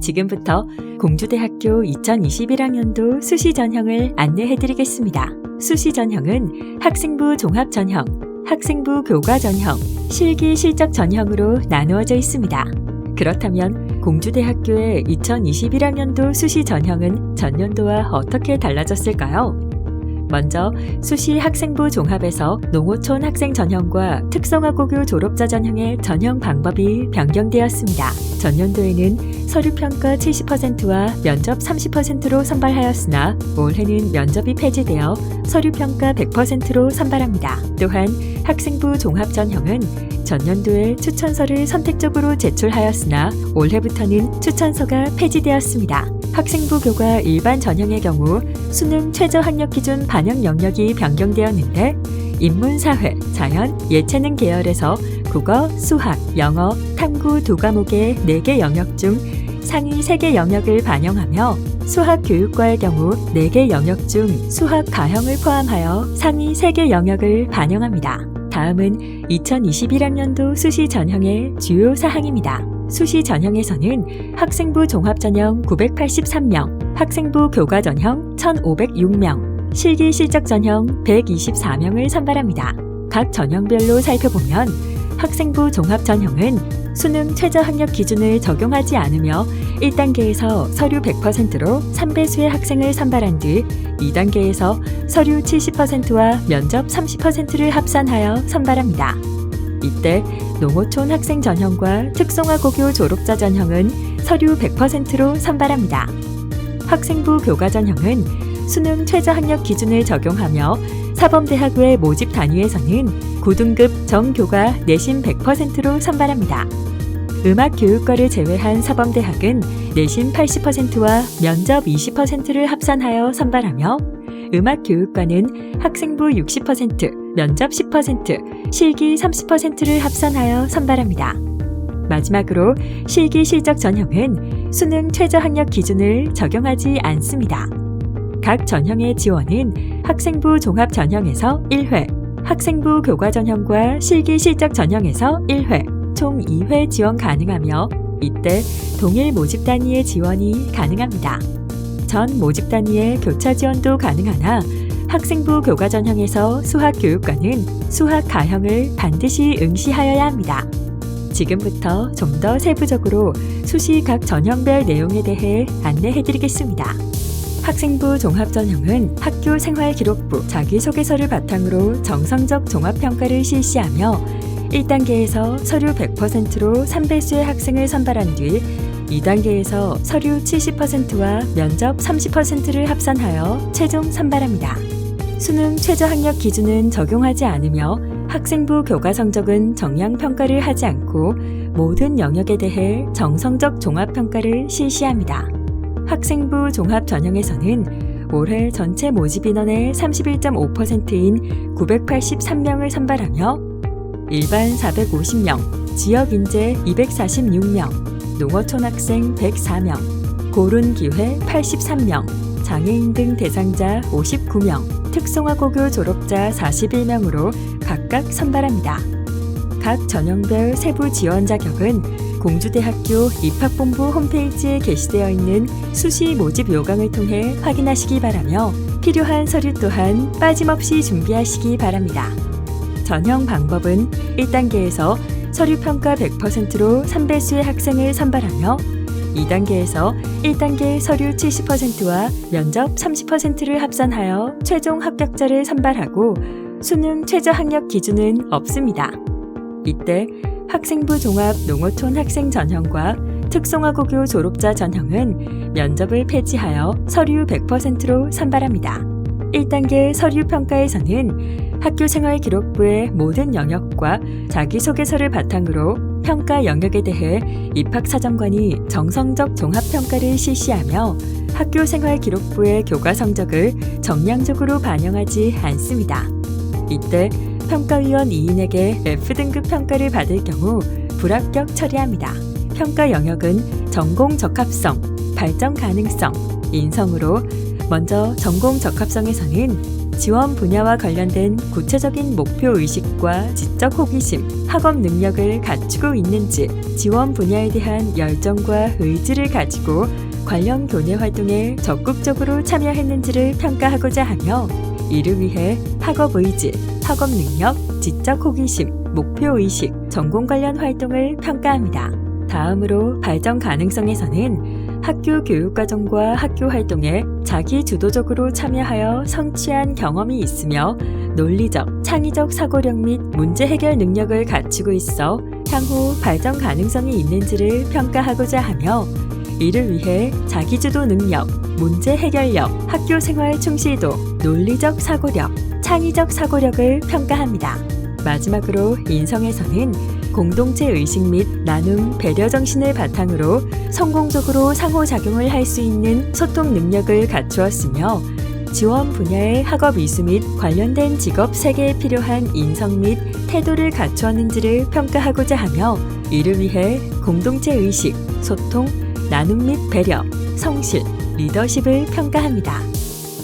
지금부터 공주대학교 2021학년도 수시 전형을 안내해드리겠습니다. 수시 전형은 학생부 종합 전형, 학생부 교과 전형, 실기 실적 전형으로 나누어져 있습니다. 그렇다면 공주대학교의 2021학년도 수시 전형은 전년도와 어떻게 달라졌을까요? 먼저 수시 학생부 종합에서 농어촌 학생 전형과 특성화고교 졸업자 전형의 전형 방법이 변경되었습니다. 전년도에는 서류평가 70%와 면접 30%로 선발하였으나 올해는 면접이 폐지되어 서류평가 100%로 선발합니다. 또한 학생부 종합 전형은 전년도에 추천서를 선택적으로 제출하였으나 올해부터는 추천서가 폐지되었습니다. 학생부 교과 일반 전형의 경우 수능 최저 학력 기준 반영 영역이 변경되었는데 인문사회, 자연, 예체능 계열에서 국어, 수학, 영어, 탐구 두 과목의 4개 영역 중 상위 3개 영역을 반영하며 수학 교육과의 경우 4개 영역 중 수학 가형을 포함하여 상위 3개 영역을 반영합니다. 다음은 2021학년도 수시 전형의 주요 사항입니다. 수시 전형에서는 학생부 종합 전형 983명, 학생부 교과 전형 1,506명, 실기 실적 전형 124명을 선발합니다. 각 전형별로 살펴보면 학생부 종합 전형은 수능 최저 학력 기준을 적용하지 않으며 1단계에서 서류 100%로 3배수의 학생을 선발한 뒤 2단계에서 서류 70%와 면접 30%를 합산하여 선발합니다. 이때 농어촌 학생 전형과 특성화고교 졸업자 전형은 서류 100%로 선발합니다. 학생부 교과 전형은 수능 최저 학력 기준을 적용하며 사범대학의 모집 단위에서는 9등급 정교과 내신 100%로 선발합니다. 음악교육과를 제외한 사범대학은 내신 80%와 면접 20%를 합산하여 선발하며 음악교육과는 학생부 60%, 면접 10%, 실기 30%를 합산하여 선발합니다. 마지막으로 실기 실적 전형은 수능 최저 학력 기준을 적용하지 않습니다. 각 전형의 지원은 학생부 종합 전형에서 1회, 학생부 교과 전형과 실기 실적 전형에서 1회, 총 2회 지원 가능하며 이때 동일 모집 단위의 지원이 가능합니다. 전 모집 단위의 교차 지원도 가능하나 학생부 교과 전형에서 수학 교육과는 수학 가형을 반드시 응시하여야 합니다. 지금부터 좀 더 세부적으로 수시 각 전형별 내용에 대해 안내해드리겠습니다. 학생부 종합 전형은 학교 생활기록부, 자기소개서를 바탕으로 정성적 종합평가를 실시하며 1단계에서 서류 100%로 3배수의 학생을 선발한 뒤 2단계에서 서류 70%와 면접 30%를 합산하여 최종 선발합니다. 수능 최저 학력 기준은 적용하지 않으며 학생부 교과 성적은 정량평가를 하지 않고 모든 영역에 대해 정성적 종합평가를 실시합니다. 학생부 종합 전형에서는 올해 전체 모집 인원의 31.5%인 983명을 선발하며 일반 450명, 지역인재 246명, 농어촌 학생 104명, 고른기회 83명, 장애인 등 대상자 59명, 특성화고교 졸업자 41명으로 각각 선발합니다. 각 전형별 세부 지원 자격은 공주대학교 입학본부 홈페이지에 게시되어 있는 수시 모집 요강을 통해 확인하시기 바라며 필요한 서류 또한 빠짐없이 준비하시기 바랍니다. 전형 방법은 1단계에서 서류평가 100%로 3배수의 학생을 선발하며 2단계에서 1단계 서류 70%와 면접 30%를 합산하여 최종 합격자를 선발하고 수능 최저 학력 기준은 없습니다. 이때 학생부 종합 농어촌 학생 전형과 특성화고교 졸업자 전형은 면접을 폐지하여 서류 100%로 선발합니다. 1단계 서류평가에서는 학교생활기록부의 모든 영역과 자기소개서를 바탕으로 평가 영역에 대해 입학사정관이 정성적 종합평가를 실시하며 학교생활기록부의 교과 성적을 정량적으로 반영하지 않습니다. 이때 평가위원 2인에게 F등급 평가를 받을 경우 불합격 처리합니다. 평가 영역은 전공 적합성, 발전 가능성, 인성으로 먼저 전공 적합성에서는 지원 분야와 관련된 구체적인 목표 의식과 지적 호기심, 학업 능력을 갖추고 있는지, 지원 분야에 대한 열정과 의지를 가지고 관련 교내 활동에 적극적으로 참여했는지를 평가하고자 하며, 이를 위해 학업 의지, 학업 능력, 지적 호기심, 목표 의식, 전공 관련 활동을 평가합니다. 다음으로 발전 가능성에서는 학교 교육과정과 학교 활동에 자기 주도적으로 참여하여 성취한 경험이 있으며 논리적, 창의적 사고력 및 문제 해결 능력을 갖추고 있어 향후 발전 가능성이 있는지를 평가하고자 하며, 이를 위해 자기주도 능력, 문제 해결력, 학교 생활 충실도, 논리적 사고력, 창의적 사고력을 평가합니다. 마지막으로 인성에서는 공동체 의식 및 나눔, 배려 정신을 바탕으로 성공적으로 상호작용을 할 수 있는 소통 능력을 갖추었으며, 지원 분야의 학업 이수 및 관련된 직업 세계에 필요한 인성 및 태도를 갖추었는지를 평가하고자 하며, 이를 위해 공동체 의식, 소통, 나눔 및 배려, 성실, 리더십을 평가합니다.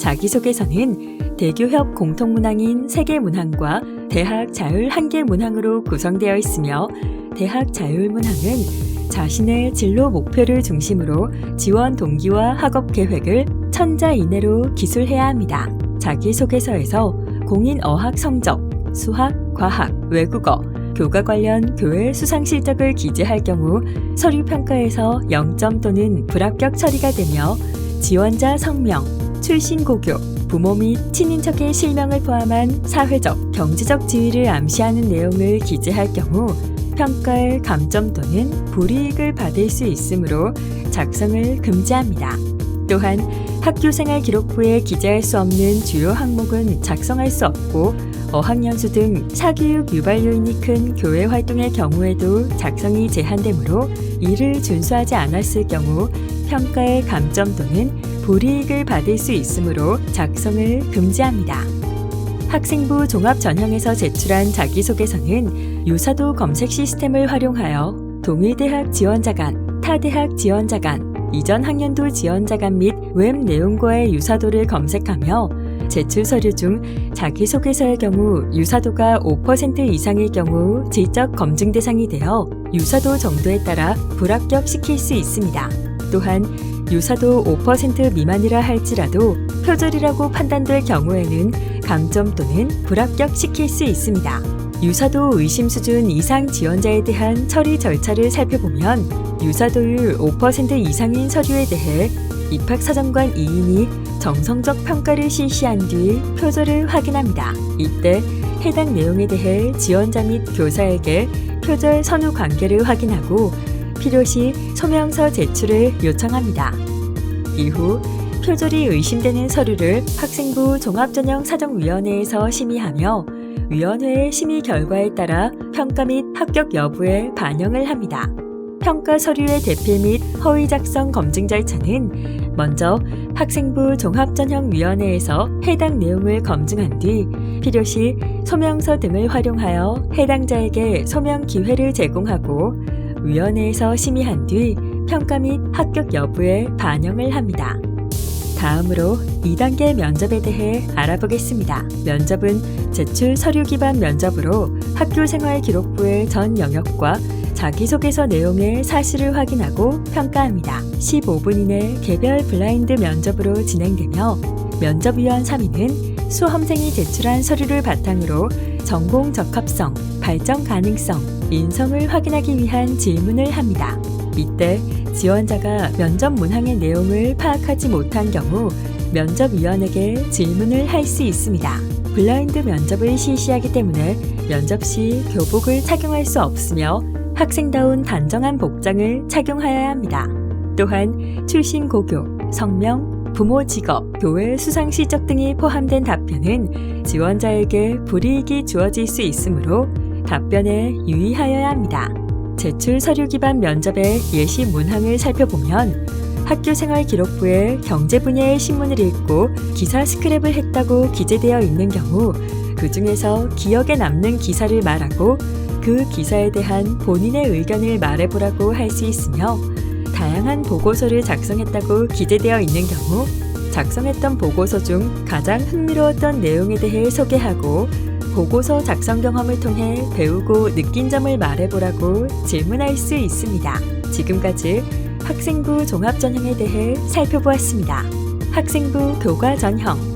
자기소개서는 대교협 공통문항인 세계문항과 대학 자율 한계 문항으로 구성되어 있으며, 대학 자율 문항은 자신의 진로 목표를 중심으로 지원 동기와 학업 계획을 1000자 이내로 기술해야 합니다. 자기소개서에서 공인 어학 성적, 수학, 과학, 외국어, 교과 관련 교회 수상 실적을 기재할 경우 서류 평가에서 0점 또는 불합격 처리가 되며, 지원자 성명, 출신 고교, 부모 및 친인척의 실명을 포함한 사회적, 경제적 지위를 암시하는 내용을 기재할 경우 평가에 감점 또는 불이익을 받을 수 있으므로 작성을 금지합니다. 또한 학교생활 기록부에 기재할 수 없는 주요 항목은 작성할 수 없고, 어학연수 등 사교육 유발 요인이 큰 교회 활동의 경우에도 작성이 제한되므로 이를 준수하지 않았을 경우 평가에 감점 또는 불이익을 받을 수 있으므로 작성을 금지합니다. 학생부 종합 전형에서 제출한 자기소개서는 유사도 검색 시스템을 활용하여 동일대학 지원자 간, 타대학 지원자 간, 이전 학년도 지원자 간 및 웹 내용과의 유사도를 검색하며, 제출 서류 중 자기소개서의 경우 유사도가 5% 이상일 경우 질적 검증 대상이 되어 유사도 정도에 따라 불합격시킬 수 있습니다. 또한 유사도 5% 미만이라 할지라도 표절이라고 판단될 경우에는 감점 또는 불합격시킬 수 있습니다. 유사도 의심 수준 이상 지원자에 대한 처리 절차를 살펴보면, 유사도율 5% 이상인 서류에 대해 입학사정관 2인이 정성적 평가를 실시한 뒤 표절을 확인합니다. 이때 해당 내용에 대해 지원자 및 교사에게 표절 선후 관계를 확인하고 필요시 소명서 제출을 요청합니다. 이후 표절이 의심되는 서류를 학생부 종합전형사정위원회에서 심의하며, 위원회의 심의 결과에 따라 평가 및 합격 여부에 반영을 합니다. 평가 서류의 대필 및 허위 작성 검증 절차는 먼저 학생부 종합전형위원회에서 해당 내용을 검증한 뒤 필요시 소명서 등을 활용하여 해당자에게 소명 기회를 제공하고, 위원회에서 심의한 뒤 평가 및 합격 여부에 반영을 합니다. 다음으로 2단계 면접에 대해 알아보겠습니다. 면접은 제출 서류 기반 면접으로 학교생활 기록부의 전 영역과 자기소개서 내용의 사실을 확인하고 평가합니다. 15분 이내 개별 블라인드 면접으로 진행되며, 면접위원 3인은 수험생이 제출한 서류를 바탕으로 전공 적합성, 발전 가능성, 인성을 확인하기 위한 질문을 합니다. 이때 지원자가 면접 문항의 내용을 파악하지 못한 경우 면접위원에게 질문을 할 수 있습니다. 블라인드 면접을 실시하기 때문에 면접 시 교복을 착용할 수 없으며 학생다운 단정한 복장을 착용하여야 합니다. 또한 출신 고교, 성명, 부모 직업, 교회 수상 실적 등이 포함된 답변은 지원자에게 불이익이 주어질 수 있으므로 답변에 유의하여야 합니다. 제출 서류 기반 면접의 예시 문항을 살펴보면, 학교생활 기록부에 경제 분야의 신문을 읽고 기사 스크랩을 했다고 기재되어 있는 경우 그 중에서 기억에 남는 기사를 말하고 그 기사에 대한 본인의 의견을 말해보라고 할 수 있으며, 다양한 보고서를 작성했다고 기재되어 있는 경우 작성했던 보고서 중 가장 흥미로웠던 내용에 대해 소개하고 보고서 작성 경험을 통해 배우고 느낀 점을 말해보라고 질문할 수 있습니다. 지금까지 학생부 종합전형에 대해 살펴보았습니다. 학생부 교과전형.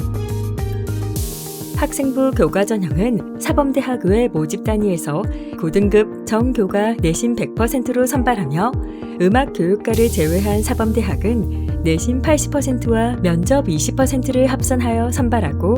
학생부 교과전형은 사범대학 외 모집 단위에서 고등급 정교과 내신 100%로 선발하며 음악교육과를 제외한 사범대학은 내신 80%와 면접 20%를 합산하여 선발하고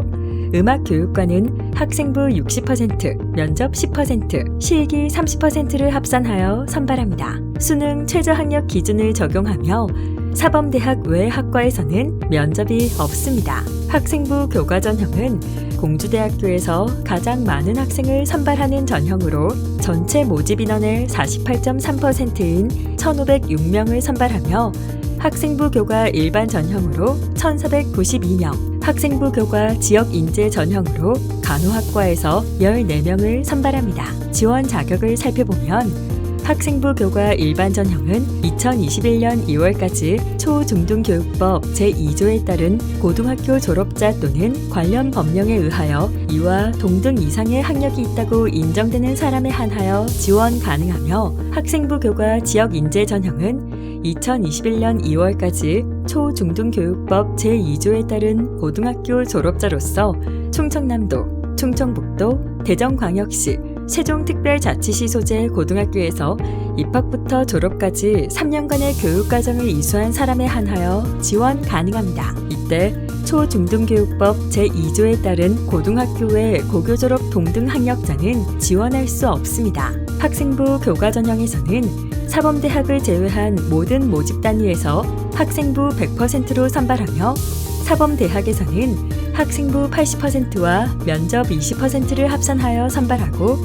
음악교육과는 학생부 60%, 면접 10%, 실기 30%를 합산하여 선발합니다. 수능 최저학력 기준을 적용하며 사범대학 외 학과에서는 면접이 없습니다. 학생부 교과전형은 공주대학교에서 가장 많은 학생을 선발하는 전형으로 전체 모집 인원의 48.3%인 1,506명을 선발하며 학생부 교과 일반 전형으로 1,492명, 학생부 교과 지역 인재 전형으로 간호학과에서 14명을 선발합니다. 지원 자격을 살펴보면 학생부 교과 일반 전형은 2021년 2월까지 초중등교육법 제2조에 따른 고등학교 졸업자 또는 관련 법령에 의하여 2와 동등 이상의 학력이 있다고 인정되는 사람에 한하여 지원 가능하며 학생부 교과 지역 인재 전형은 2021년 2월까지 초중등교육법 제2조에 따른 고등학교 졸업자로서 충청남도, 충청북도, 대전광역시, 세종특별자치시 소재 고등학교에서 입학부터 졸업까지 3년간의 교육과정을 이수한 사람에 한하여 지원 가능합니다. 이때 초중등교육법 제2조에 따른 고등학교 외 고교 졸업 동등 학력자는 지원할 수 없습니다. 학생부 교과전형에서는 사범대학을 제외한 모든 모집 단위에서 학생부 100%로 선발하며 사범대학에서는 학생부 80%와 면접 20%를 합산하여 선발하고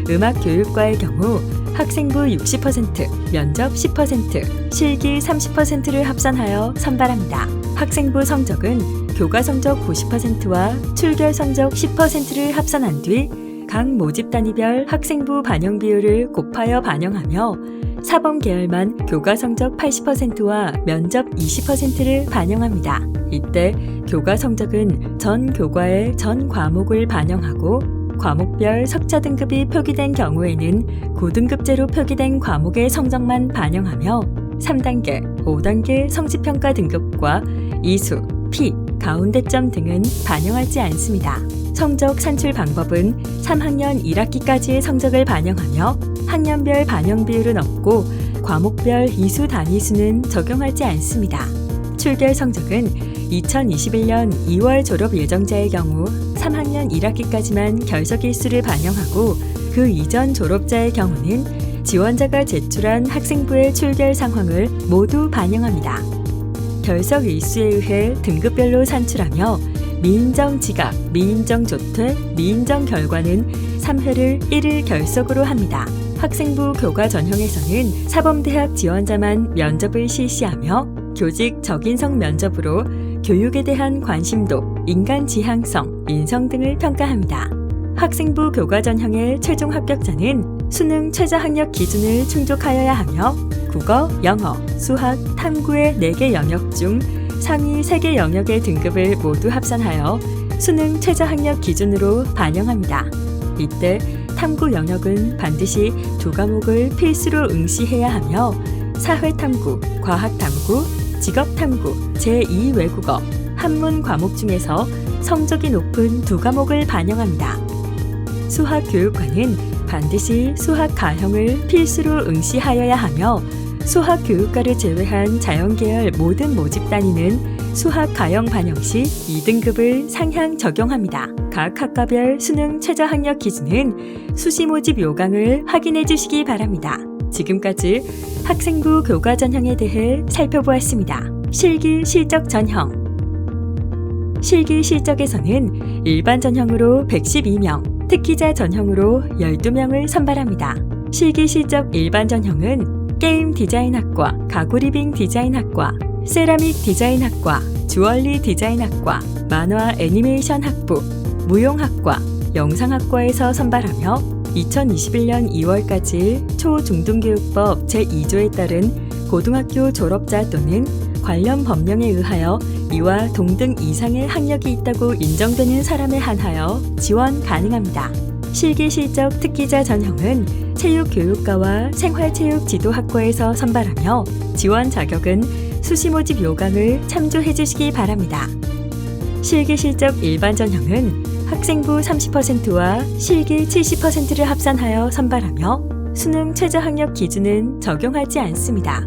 음악교육과의 경우 학생부 60%, 면접 10%, 실기 30%를 합산하여 선발합니다. 학생부 성적은 교과 성적 90%와 출결 성적 10%를 합산한 뒤 각 모집 단위별 학생부 반영 비율을 곱하여 반영하며 사범 계열만 교과 성적 80%와 면접 20%를 반영합니다. 이때 교과 성적은 전 교과의 전 과목을 반영하고 과목별 석차 등급이 표기된 경우에는 고등급제로 표기된 과목의 성적만 반영하며 3단계, 5단계 성취평가 등급과 이수, 피, 가운데점 등은 반영하지 않습니다. 성적 산출 방법은 3학년 1학기까지의 성적을 반영하며 학년별 반영 비율은 없고 과목별 이수 단위수는 적용하지 않습니다. 출결 성적은 2021년 2월 졸업 예정자의 경우 3학년 1학기까지만 결석 일수를 반영하고 그 이전 졸업자의 경우는 지원자가 제출한 학생부의 출결 상황을 모두 반영합니다. 결석 일수에 의해 등급별로 산출하며 미인정 지각, 미인정 조퇴, 미인정 결과는 3회를 1일 결석으로 합니다. 학생부 교과 전형에서는 사범대학 지원자만 면접을 실시하며 교직 적인성 면접으로 교육에 대한 관심도, 인간 지향성, 인성 등을 평가합니다. 학생부 교과 전형의 최종 합격자는 수능 최저학력 기준을 충족하여야 하며 국어, 영어, 수학, 탐구의 4개 영역 중 상위 3개 영역의 등급을 모두 합산하여 수능 최저학력 기준으로 반영합니다. 이때 탐구 영역은 반드시 2과목을 필수로 응시해야 하며 사회탐구, 과학탐구, 직업탐구, 제2외국어, 한문 과목 중에서 성적이 높은 2과목을 반영합니다. 수학교육과는 반드시 수학 가형을 필수로 응시하여야 하며 수학교육과를 제외한 자연계열 모든 모집 단위는 수학 가형 반영 시 2등급을 상향 적용합니다. 각 학과별 수능 최저학력 기준은 수시 모집 요강을 확인해 주시기 바랍니다. 지금까지 학생부 교과 전형에 대해 살펴보았습니다. 실기 실적 전형. 실기 실적에서는 일반 전형으로 112명, 특기자 전형으로 12명을 선발합니다. 실기 실적 일반 전형은 게임 디자인학과, 가구 리빙 디자인학과, 세라믹 디자인학과, 주얼리 디자인학과, 만화 애니메이션 학부, 무용학과, 영상학과에서 선발하며 2021년 2월까지 초중등교육법 제2조에 따른 고등학교 졸업자 또는 관련 법령에 의하여 2와 동등 이상의 학력이 있다고 인정되는 사람에 한하여 지원 가능합니다. 실기실적 특기자 전형은 체육교육과와 생활체육지도학과에서 선발하며 지원 자격은 수시모집 요강을 참조해 주시기 바랍니다. 실기실적 일반 전형은 학생부 30%와 실기 70%를 합산하여 선발하며 수능 최저학력 기준은 적용하지 않습니다.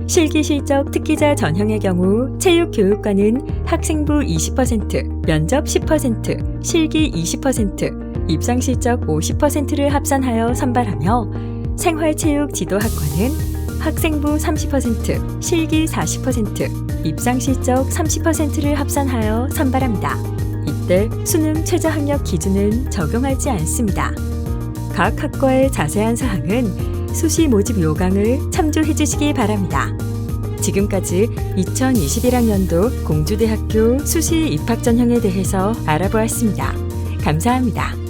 실기실적 특기자 전형의 경우 체육교육과는 학생부 20%, 면접 10%, 실기 20%, 입상실적 50%를 합산하여 선발하며 생활체육지도학과는 학생부 30%, 실기 40%, 입상실적 30%를 합산하여 선발합니다. 이때 수능 최저학력 기준은 적용하지 않습니다. 각 학과의 자세한 사항은 수시 모집 요강을 참조해 주시기 바랍니다. 지금까지 2021학년도 공주대학교 수시 입학 전형에 대해서 알아보았습니다. 감사합니다.